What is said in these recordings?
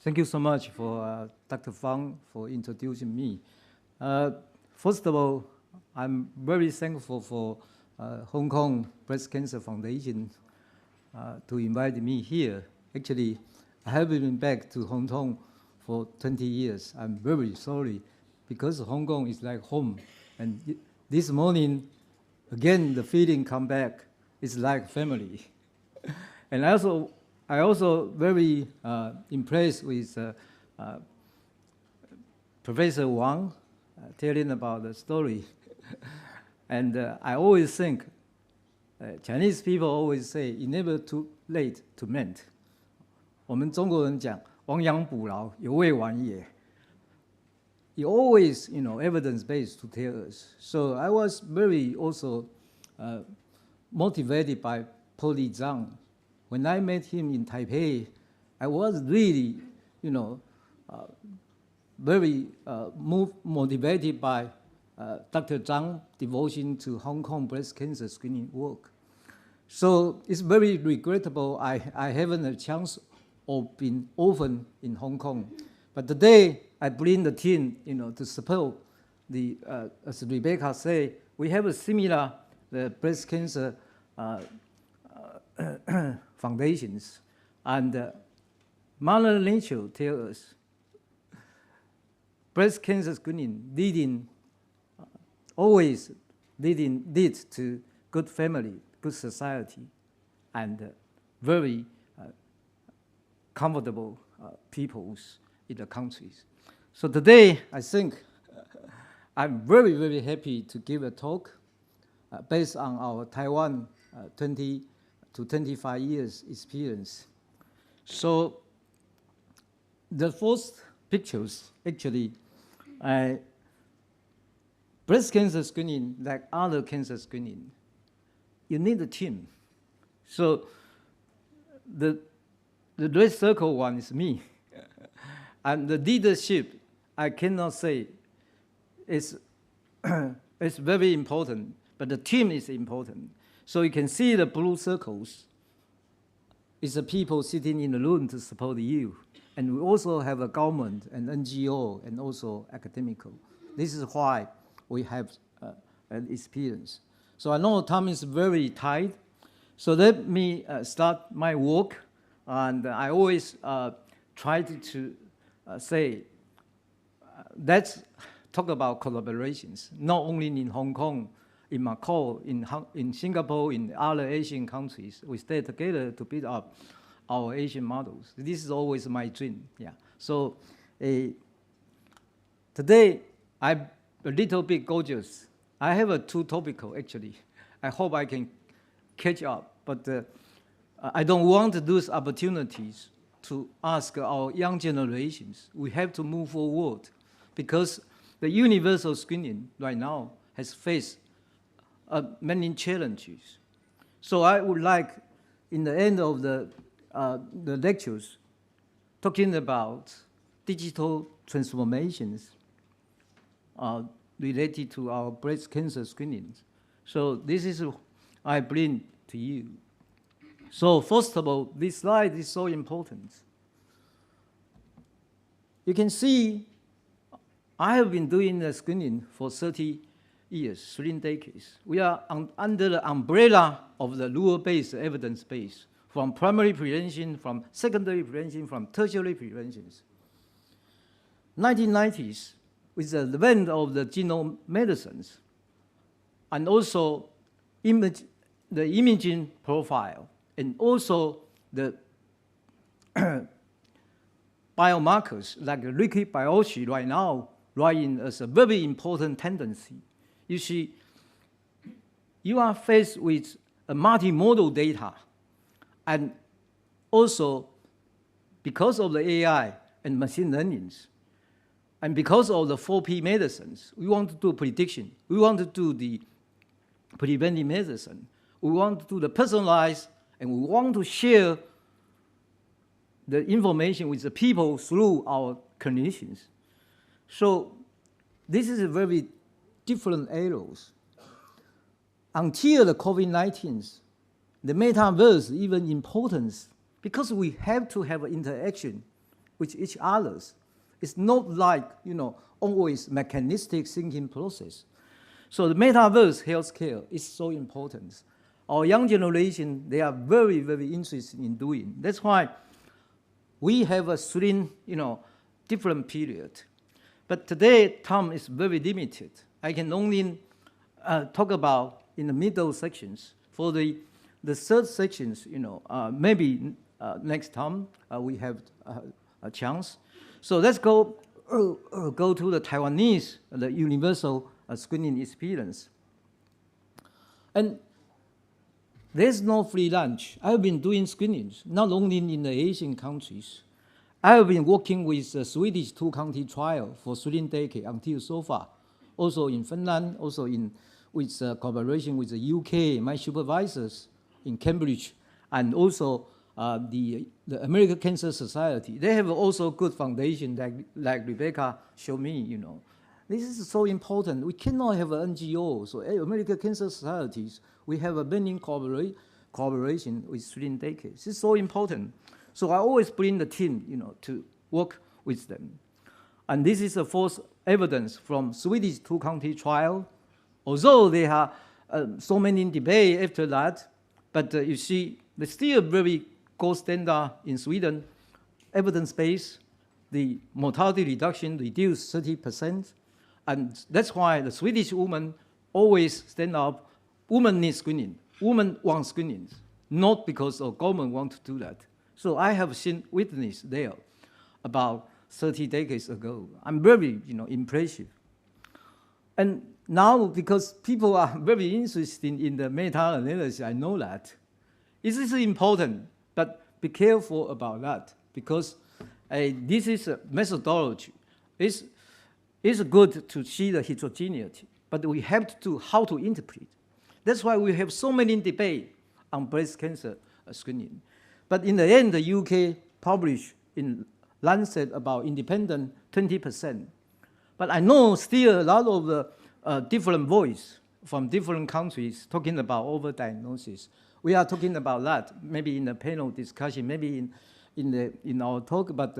Thank you so much for Dr. Fang for introducing me. First of all, I'm very thankful for Hong Kong Breast Cancer Foundation to invite me here. Actually, I haven't been back to Hong Kong for 20 years. I'm very sorry because Hong Kong is like home. And this morning, again, the feeling come back. It's like family. And I also very impressed with Professor Wang telling about the story. And I always think, Chinese people always say, it's never too late to mend. 我们中国人讲，亡羊补牢，有未晚也。You always, evidence-based to tell us. So I was very also motivated by Poli Zhang. When I met him in Taipei, I was really, very motivated by Dr. Zhang's devotion to Hong Kong breast cancer screening work. So it's very regrettable I haven't a chance or been often in Hong Kong. But today, I bring the team, to support the, as Rebecca said, we have a similar breast cancer foundations. And Mother Nature tells us breast cancer screening always lead to good family, good society, and very comfortable peoples in the countries. So today, I think I'm very, very happy to give a talk based on our Taiwan 20 to 25 years experience. So the first pictures, actually, breast cancer screening, like other cancer screening, you need a team. So the red circle one is me. And the leadership, I cannot say it's very important, but the team is important. So you can see the blue circles is the people sitting in the room to support you. And we also have a government and NGO and also academical. This is why we have an experience. So I know time is very tight. So let me start my work. And I always try to say, let's talk about collaborations, not only in Hong Kong, in Macau, in Singapore, in other Asian countries. We stay together to build up our Asian models. This is always my dream. Yeah. So today, I'm a little bit gorgeous. I have two topical, actually. I hope I can catch up. But I don't want to lose opportunities to ask our young generations. We have to move forward because the universal screening right now has faced many challenges. So I would like, in the end of the lectures, talking about digital transformations related to our breast cancer screenings. So this is I bring to you. So first of all, this slide is so important. You can see I have been doing the screening for 30 years, 3 decades. We are under the umbrella of the rule-based, evidence-based, from primary prevention, from secondary prevention, from tertiary preventions. 1990s, with the advent of the genome medicines, and also the imaging profile, and also the biomarkers like liquid biopsy right now, rising as a very important tendency. You see, you are faced with a multimodal data, and also because of the AI and machine learnings, and because of the 4P medicines, we want to do prediction. We want to do the preventive medicine. We want to do the personalized, and we want to share the information with the people through our clinicians. So this is a very different arrows. Until the COVID-19, the metaverse even importance, because we have to have interaction with each others. It's not like, always mechanistic thinking process. So the metaverse healthcare is so important. Our young generation, they are very, very interested in doing. That's why we have a three, different period. But today, time is very limited. I can only talk about in the middle sections. For the third sections, maybe next time we have a chance. So let's go to the Taiwanese, the universal screening experience. And there's no free lunch. I've been doing screenings, not only in the Asian countries. I have been working with the Swedish two-county trial for 3 decades until so far. Also in Finland, also with cooperation with the UK, my supervisors in Cambridge, and also the American Cancer Society. They have also good foundation, like Rebecca showed me, This is so important. We cannot have an NGO. So American Cancer Societies, we have a many cooperation with 3 decades. It's so important. So I always bring the team, to work with them. And this is the first evidence from Swedish two-county trial. Although there are so many debates after that, but you see, there's still very gold standard in Sweden, evidence-based, the mortality reduction reduced 30%. And that's why the Swedish women always stand up, women need screening, women want screening, not because the government want to do that. So I have seen witness there about 30 decades ago. I'm very, impressive. And now, because people are very interested in the meta-analysis, I know that. This is important, but be careful about that, because this is a methodology. It's good to see the heterogeneity, but we have to do how to interpret. That's why we have so many debates on breast cancer screening. But in the end, the UK published in Lancet about independent 20%. But I know still a lot of the different voice from different countries talking about overdiagnosis. We are talking about that, maybe in the panel discussion, maybe in our talk, but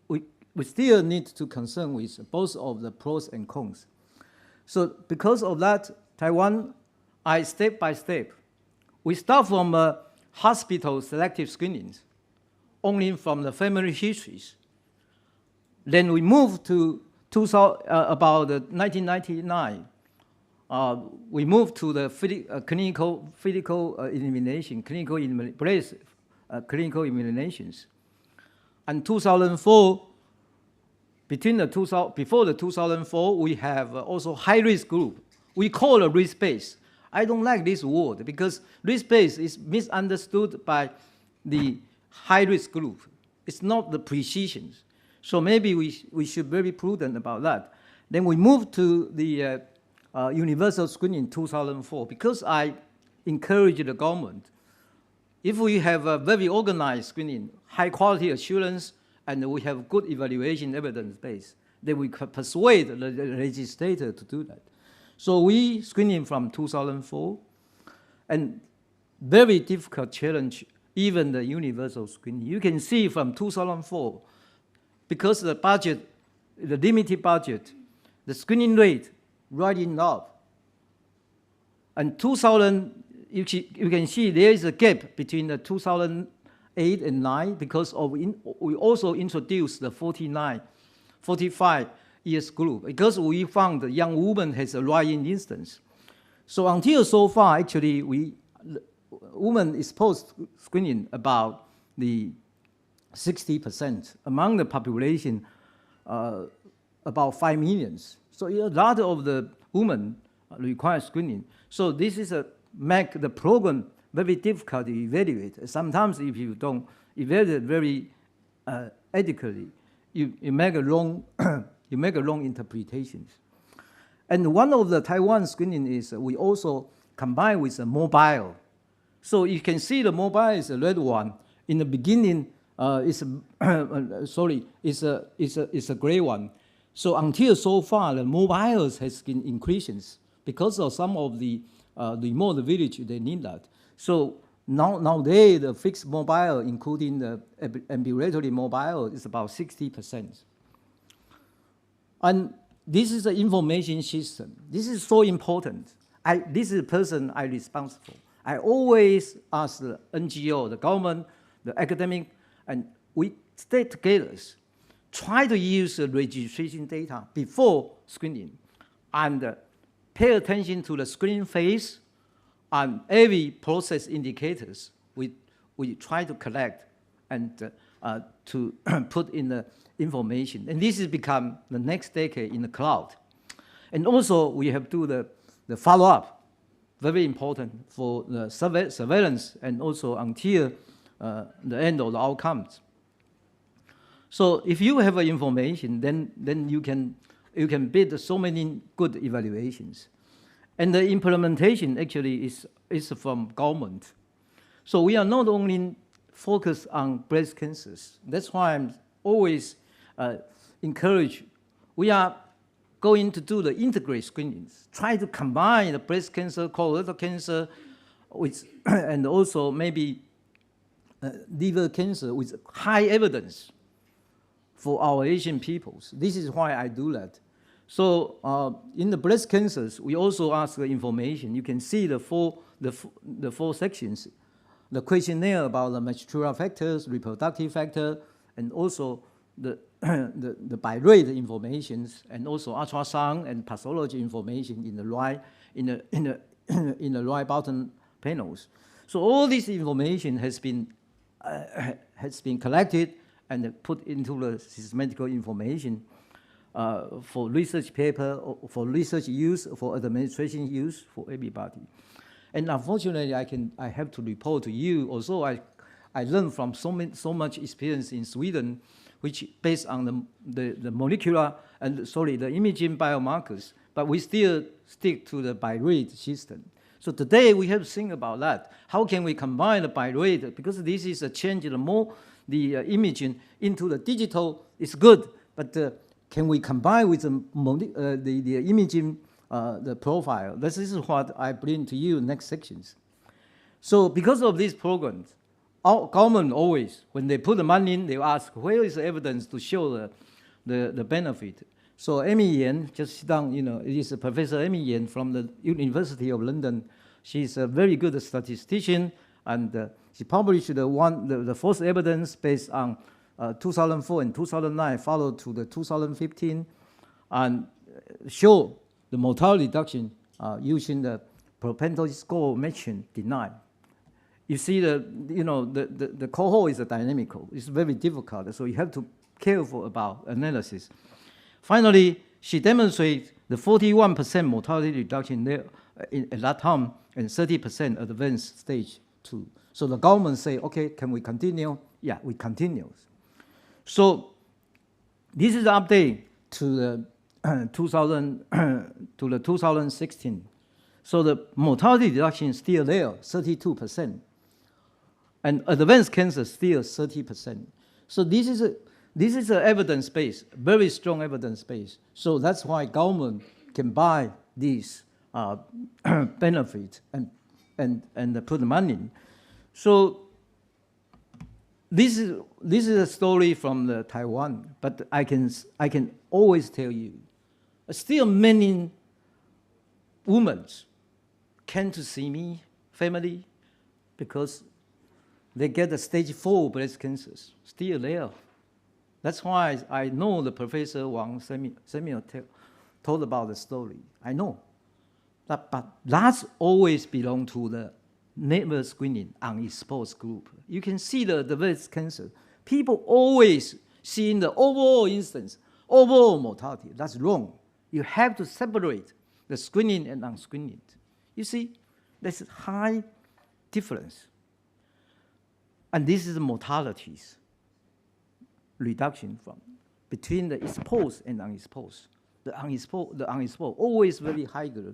we still need to concern with both of the pros and cons. So because of that, Taiwan, step by step, we start from hospital selective screenings, only from the family histories. Then we move to about 1999. We moved to the clinical elimination, clinical eliminations. And 2004, before the 2004, we have also high-risk group. We call it risk-based. I don't like this word because risk-based is misunderstood by the high-risk group. It's not the precision. So maybe we should be very prudent about that. Then we moved to the universal screening in 2004 because I encourage the government. If we have a very organized screening, high quality assurance, and we have good evaluation evidence base, then we could persuade the legislator to do that. So we screening from 2004, and very difficult challenge, even the universal screening. You can see from 2004, because the budget, the limited budget, the screening rate rising up. And 2000, you can see there is a gap between the 2008 and 9 because of we also introduced the 45 years group because we found the young woman has a rising instance. So until so far, actually, women exposed screening about the 60% among the population, about 5 million. So a lot of the women require screening. So this is make the program very difficult to evaluate. Sometimes if you don't evaluate very adequately, you make a wrong interpretations. And one of the Taiwan screening is we also combine with the mobile. So you can see the mobile is the red one. In the beginning, it's a gray one. So until so far, the mobiles has been increasing because of some of the remote village, they need that. So Nowadays, the fixed mobile, including the ambulatory mobile, is about 60%. And this is the information system. This is so important. This is the person I'm responsible. I always ask the NGO, the government, the academic, and we stay together, try to use the registration data before screening, and pay attention to the screening phase and every process indicators we try to collect and to put in the information. And this has become the next decade in the cloud. And also we have to do the follow-up, very important for the surveillance and also until the end of the outcomes. So if you have information, then you can build so many good evaluations. And the implementation actually is from government. So we are not only focused on breast cancers. That's why I'm always encourage. We are going to do the integrated screenings, try to combine the breast cancer, colorectal cancer, with and also maybe liver cancer with high evidence for our Asian peoples. This is why I do that. So in the breast cancers, we also ask the information. You can see the four sections, the questionnaire about the mitochondrial factors, reproductive factor, and also the birate informations, and also ultrasound and pathology information in the right bottom panels. So all this information has been collected and put into the systematical information for research paper, or for research use, for administration use, for everybody. And unfortunately, I have to report to you. Also, I learned from so much experience in Sweden, which based on the molecular and the imaging biomarkers, but we still stick to the birate system. So today we have to think about that. How can we combine the birate? Because this is a change the imaging into the digital is good, but can we combine with the imaging, the profile? This is what I bring to you next sections. So because of these programs, our government always, when they put the money in, they ask, where is the evidence to show the benefit? So Amy Yan, just sit down, it is Professor Amy Yan from the University of London. She's a very good statistician, and she published the first evidence based on 2004 and 2009, followed to the 2015, and show the mortality reduction using the propensity score matching denied. You see the cohort is dynamical. It's very difficult, so you have to be careful about analysis. Finally, she demonstrates the 41% mortality reduction there at that time and 30% advanced stage 2. So the government say, okay, can we continue? Yeah, we continue. So this is the update to the 2016. So the mortality reduction is still there, 32%. And advanced cancer still 30%. So this is an evidence base, very strong evidence base. So that's why government can buy these benefits and put the money in. So this is a story from Taiwan, but I can always tell you, still many women came to see me, family, because they get the stage 4 breast cancers, still there. That's why I know the Professor Wang Samuel told about the story. I know. But that's always belong to the never screening unexposed group. You can see the breast cancer. People always see in the overall instance, overall mortality. That's wrong. You have to separate the screening and unscreening. You see, there's a high difference. And this is the mortalities reduction from between the exposed and unexposed. The unexposed always very higher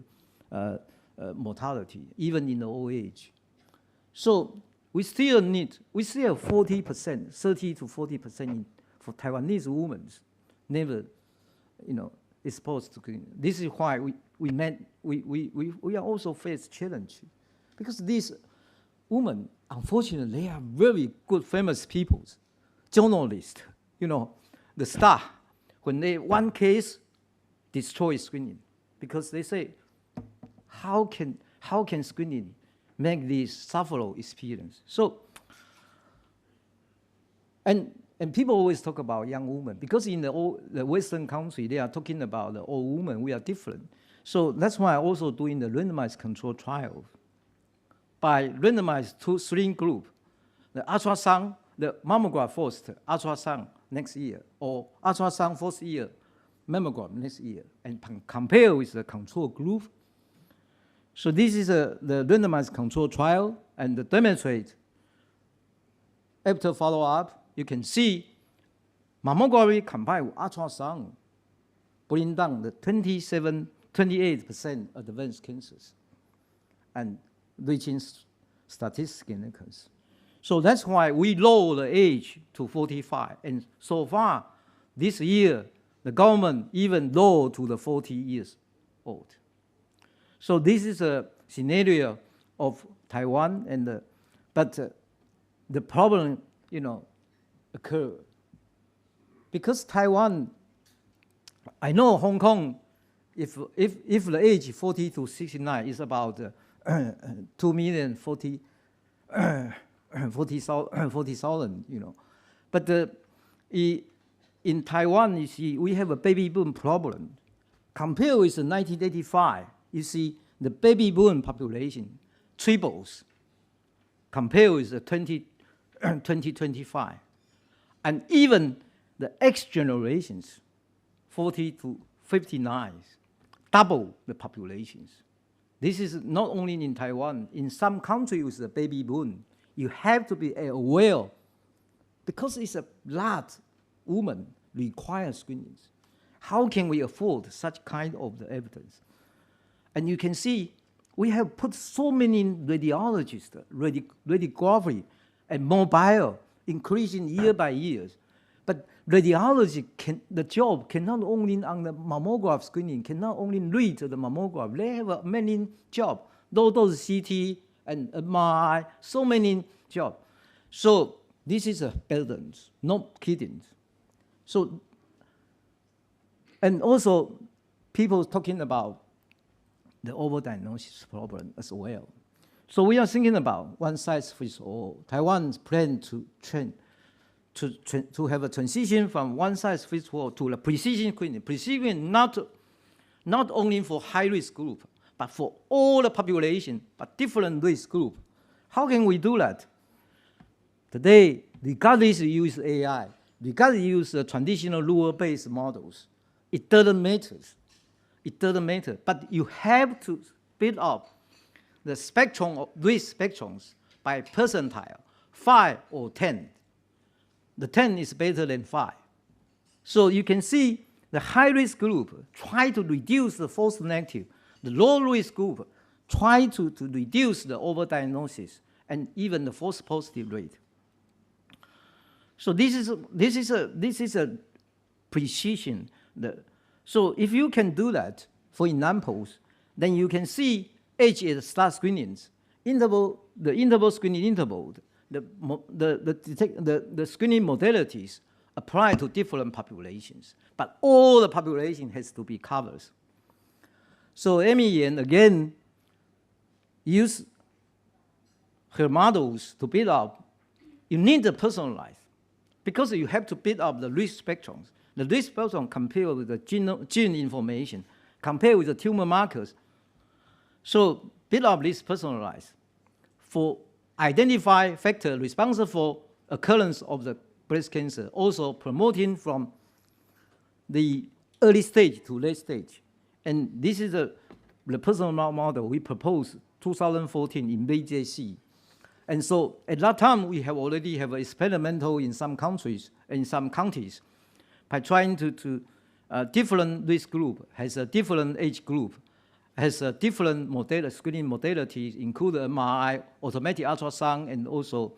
mortality, even in the old age. So we still have 40%, 30 to 40% for Taiwanese women never, exposed to screening. This is why we are also face challenge, because these women unfortunately, they are very good, famous people, journalists, the star. When one case destroys screening, because they say, how can screening make this sufferable experience? So, and people always talk about young women, because in the Western country, they are talking about the old women, we are different. So that's why I'm also doing the randomized control trial. By randomized 2-3 group, the ultrasound, the mammogram first, ultrasound next year, or ultrasound first year, mammogram next year, and compare with the control group. So this is the randomized control trial, and to demonstrate after follow-up, you can see mammography combined with ultrasound bring down the 28% advanced cancers and reaching statistical significance. So that's why we lower the age to 45. And so far, this year, the government even lowered to the 40 years old. So this is a scenario of Taiwan, but the problem, occur because Taiwan. I know Hong Kong, if the age 40 to 69 is about 2,040,000, but in Taiwan, you see, we have a baby boom problem. Compared with 1985, you see the baby boom population triples compared with the 2025. And even the X generations, 40 to 59, double the populations. This is not only in Taiwan. In some countries with the baby boom, you have to be aware, because it's a lot women require screenings. How can we afford such kind of the evidence? And you can see we have put so many radiologists, radiography, and mobile increasing year by year. But radiology, the job cannot only on the mammograph screening, cannot only read the mammograph. They have many jobs. Those CT and MRI, so many jobs. So this is a burden, not kidding. So, and also people talking about the overdiagnosis problem as well. So we are thinking about one size fits all. Taiwan's plan to have a transition from one size fits all to the precision screening. Precision not only for high-risk group, but for all the population, but different risk group. How can we do that? Today, regardless you use AI, regardless you use the traditional rule-based models, it doesn't matter. It doesn't matter. But you have to build up the spectrum of risk spectrums by percentile, 5 or 10. The 10 is better than 5. So you can see the high-risk group try to reduce the false negative. The low-risk group try to reduce the overdiagnosis and even the false positive rate. So this is a precision. So if you can do that, for examples, then you can see age at start screenings, the interval screening interval, the screening modalities apply to different populations, but all the population has to be covered. So Amy Yan again used her models to build up. You need to personalize, because you have to build up the risk spectrums. The risk spectrum compared with the gene information, compared with the tumor markers. So build up this personalized for identify factor responsible for occurrence of the breast cancer, also promoting from the early stage to late stage. And this is the personal model we proposed 2014 in BJC. And so at that time, we have already have experimental in some countries, in some counties, by trying to different risk group, has a different age group, has a different screening modalities, including MRI, automatic ultrasound, and also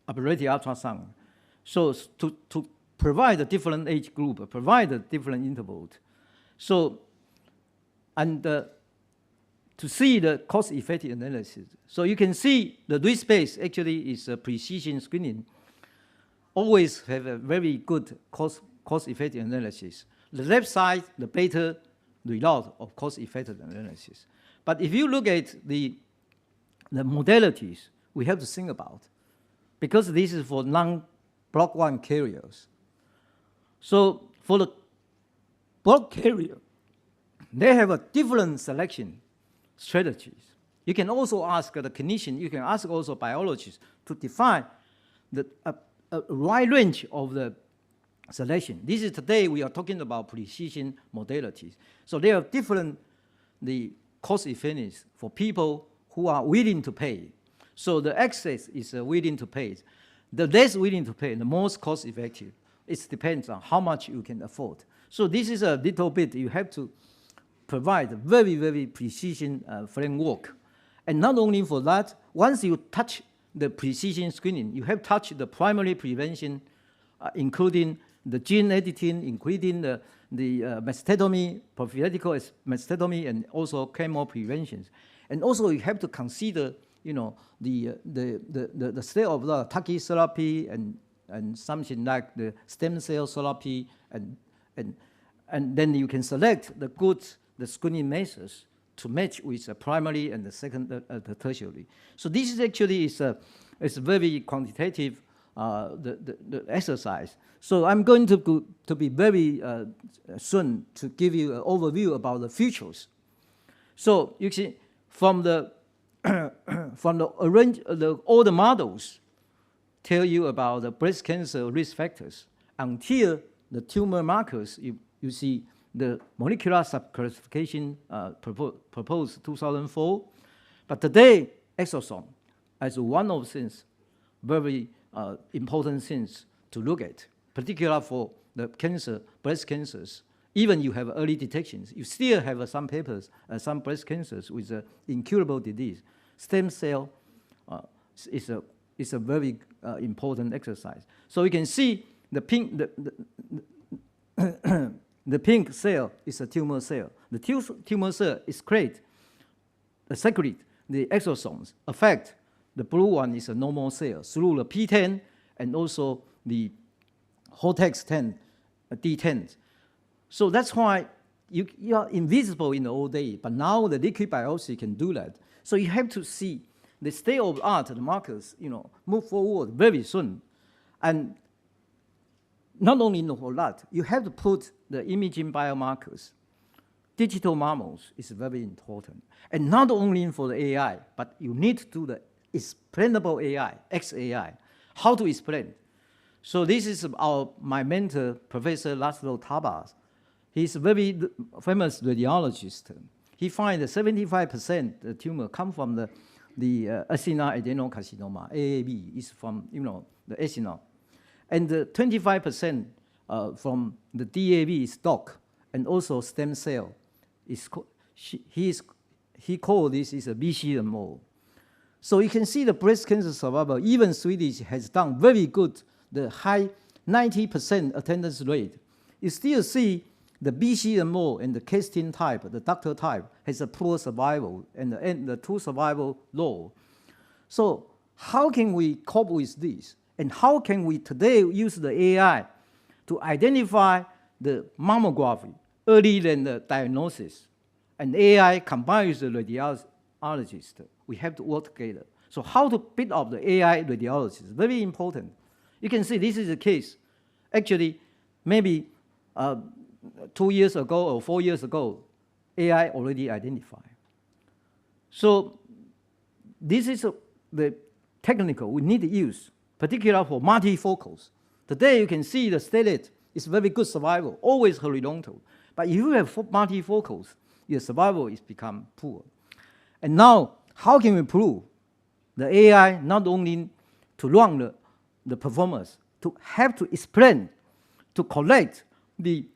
operative ultrasound. So to provide a different age group, provide a different interval. So, and to see the cost-effective analysis. So you can see the risk-based actually is a precision screening. Always have a very good cost-effective analysis. The left side, the better result of cost-effective analysis. But if you look at the modalities we have to think about, because this is for non-block 1 carriers. So for the block carrier, they have a different selection strategies. You can also ask the clinician, you can ask also biologists to define a wide range of the selection. This is today we are talking about precision modalities. So there are different the cost effectiveness for people who are willing to pay. So the access is willing to pay. The less willing to pay, the most cost effective. It depends on how much you can afford. So this is a little bit, you have to provide very, very precision framework. And not only for that, once you touch the precision screening, you have touched the primary prevention, including the gene editing, including the mastectomy, prophylactic mastectomy, and also chemo preventions. And also you have to consider, you know, the state of the target therapy and something like the stem cell therapy, and then you can select the screening methods to match with the primary and the second, the tertiary. So this is actually is a very quantitative the exercise. So I'm going to be very soon to give you an overview about the features. So you see from the all the models tell you about the breast cancer risk factors until the tumor markers. You see the molecular subclassification proposed 2004, but today exosome as one of things very important things to look at, particularly for the cancer, breast cancers. Even you have early detections, you still have some papers, some breast cancers with incurable disease. Stem cell is a very important exercise. So you can see the pink, the pink cell is a tumor cell. The tumor cell is great. The secret, the exosomes affect. The blue one is a normal cell through the P10 and also the Hotex 10, D10. So that's why you are invisible in the old day, but now the liquid biopsy can do that. So you have to see the state of art, the markers, you know, move forward very soon. And not only for that, you have to put the imaging biomarkers. Digital mammals is very important. And not only for the AI, but you need to do the explainable AI, XAI. How to explain? So this is my mentor, Professor Laszlo Tabas. He's a very famous radiologist. He finds that 75% the tumor come from the acina adenocarcinoma, AAV, is from, you know, the acina. And 25% from the DAV is DOC, and also stem cell. He called this is a BCMO. So you can see the breast cancer survival, even Swedish has done very good, the high 90% attendance rate. You still see the BCMO and the casting type, the doctor type, has a poor survival and the true survival low. So how can we cope with this? And how can we today use the AI to identify the mammography earlier than the diagnosis? And AI combined with the radiologist, we have to work together. So how to build up the AI radiologist is very important. You can see this is the case. Actually, maybe 2 years ago or 4 years ago, AI already identified. So this is the technical we need to use, particularly for multifocals. Today you can see the stellate is very good survival, always horizontal. But if you have multifocals, your survival is become poor. And now, how can we prove the AI not only to run the performance, to have to explain, to collect the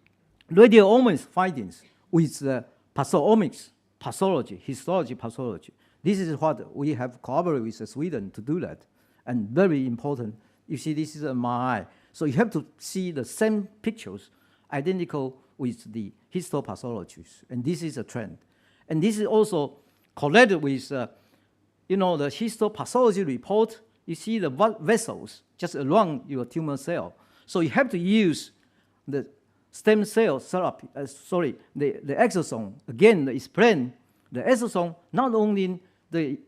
radiomics findings with the pathomics, pathology, histology pathology. This is what we have collaborated with Sweden to do that. And very important, you see this is MRI. So you have to see the same pictures identical with the histopathologies. And this is a trend. And this is also correlated with, the histopathology report. You see the vessels just around your tumor cell. So you have to use the stem cell therapy, the exosome. Again, explain the exosome not only the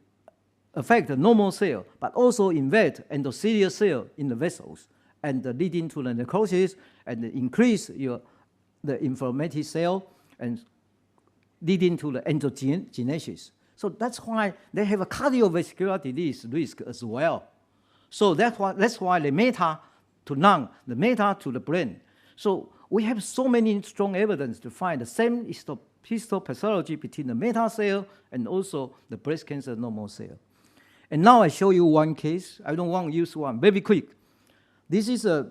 affect the normal cell, but also invade endothelial cell in the vessels, and leading to the necrosis and increase the inflammatory cell and leading to the angiogenesis. So that's why they have a cardiovascular disease risk as well. So that's why they matter to lung, the matter to the brain. So we have so many strong evidence to find the same histopathology between the meta cell and also the breast cancer normal cell. And now I show you one case. I don't want to use one. Very quick. This is a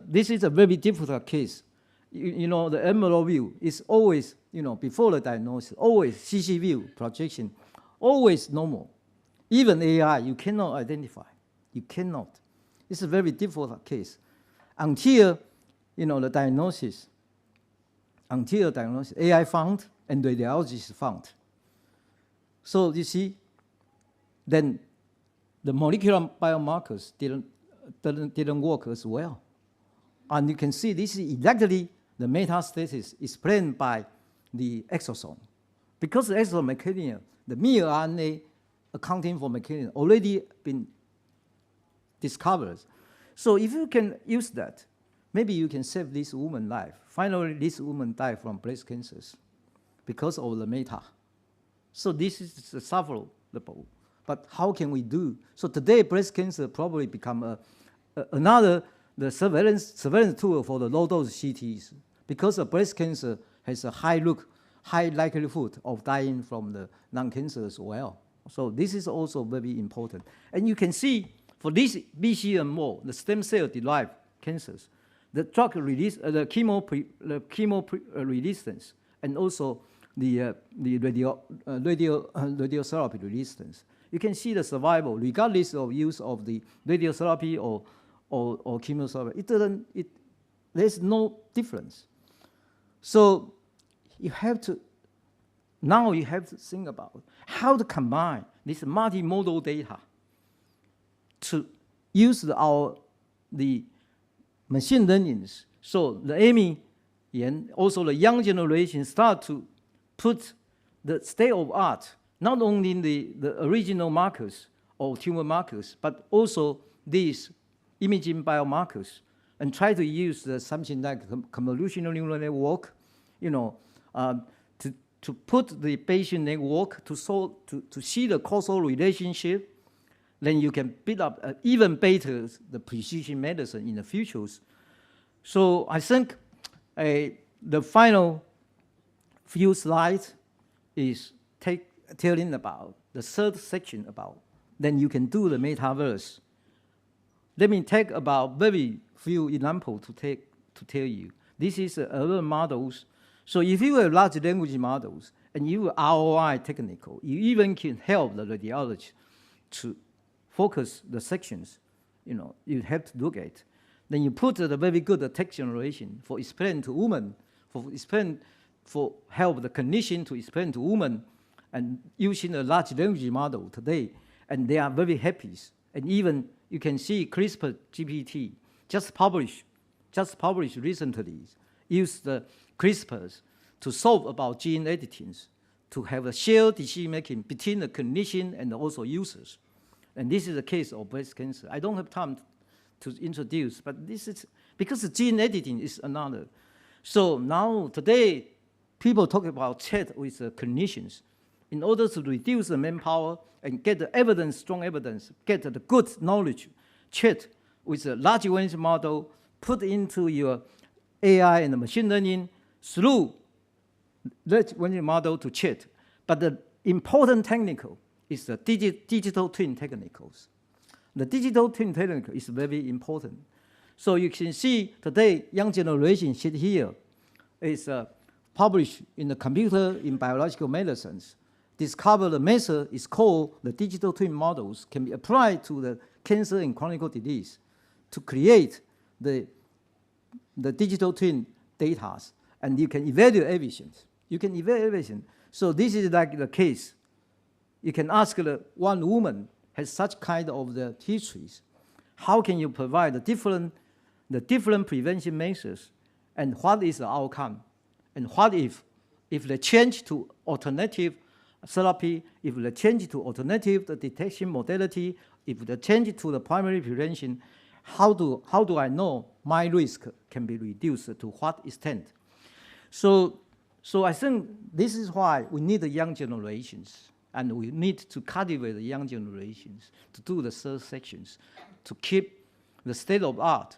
very difficult case. The MRO view is always, before the diagnosis, always CC view projection, always normal. Even AI, you cannot identify. You cannot. It's a very difficult case. Until, the diagnosis, AI found and radiologist found. So you see, then the molecular biomarkers didn't work as well. And you can see this is exactly the metastasis explained by the exosome. Because the exosome mechanism, the miRNA accounting for mechanism already been discovered. So if you can use that, maybe you can save this woman's life. Finally, this woman died from breast cancers because of the meta. So this is sufferable. But how can we do? So today, breast cancer probably become another surveillance tool for the low-dose CTs, because the breast cancer has a high likelihood of dying from the lung cancer as well. So this is also very important. And you can see for this BCMO, the stem cell-derived cancers, the drug release, the chemo resistance, and also the radiotherapy resistance. You can see the survival regardless of use of the radiotherapy or chemotherapy. There's no difference. So now you have to think about how to combine this multimodal data to use the machine learnings. So the Amy and also the young generation start to put the state of art, not only in the original markers or tumor markers, but also these imaging biomarkers, and try to use something like convolutional neural network, to put the Bayesian network to see the causal relationship. Then you can build up even better the precision medicine in the futures. So I think the final few slides is telling about the third section about. Then you can do the metaverse. Let me take about very few examples to tell you. This is other models. So if you have large language models and you ROI technical, you even can help the radiologist to focus the sections. You have to look at. Then you put the very good text generation for explain to women, for help the clinician to explain to women, and using a large language model today, and they are very happy. And even you can see CRISPR GPT just published recently, use the CRISPRs to solve about gene editing, to have a shared decision making between the clinician and also users. And this is the case of breast cancer. I don't have time to introduce, but this is because the gene editing is another. So now today, people talk about chat with clinicians in order to reduce the manpower and get the evidence, strong evidence, get the good knowledge, chat with a large language model, put into your AI and the machine learning through large language model to chat. But the important technical is the digital twin technicals. The digital twin technical is very important. So you can see today, young generation sit here is published in the computer in biological medicines. Discover the method is called the digital twin models, can be applied to the cancer and chronic disease to create the digital twin data, and you can evaluate everything. So this is like the case. you can ask one woman has such kind of the histories. How can you provide the different prevention measures, and what is the outcome? And what if they change to alternative therapy, if they change to alternative the detection modality, if they change to the primary prevention, how do I know my risk can be reduced to what extent? So I think this is why we need the young generations, and we need to cultivate the young generations to do the third sections, to keep the state of art.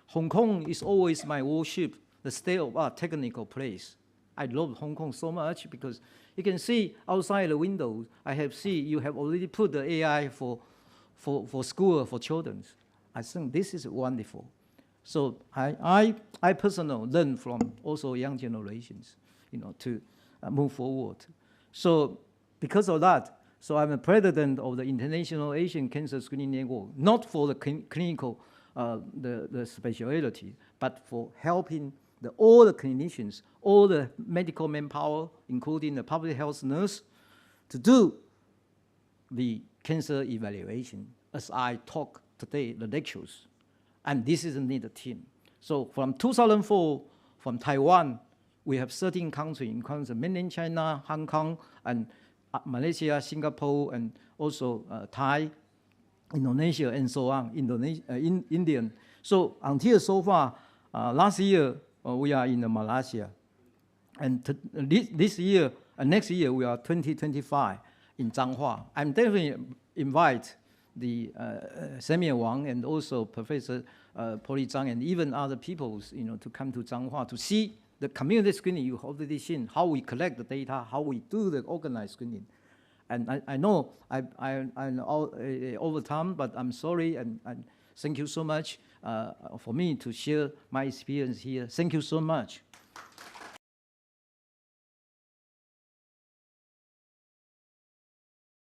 Hong Kong is always my worship, the state of art technical place. I love Hong Kong so much because you can see outside the windows, I have seen you have already put the AI for school, for children. I think this is wonderful. So I personally learn from also young generations, to move forward. So because of that, so I'm a president of the International Asian Cancer Screening Network, not for the clinical, the specialty, but for helping all the clinicians, all the medical manpower, including the public health nurse, to do the cancer evaluation as I talk today, the lectures. And this is a needed team. So from 2004, from Taiwan, we have 13 countries, including mainland China, Hong Kong, and Malaysia, Singapore, and also Thai, Indonesia, and so on, Indian. So until so far, last year, we are in Malaysia. And this year, next year, we are 2025 in Zhanghua. I'm definitely invite the Samuel Wang and also Professor Polly Zhang and even other people, to come to Zhanghua to see the community screening. You already seen how we collect the data, how we do the organized screening. And I know I'm over time, but I'm sorry, and thank you so much for me to share my experience here. Thank you so much.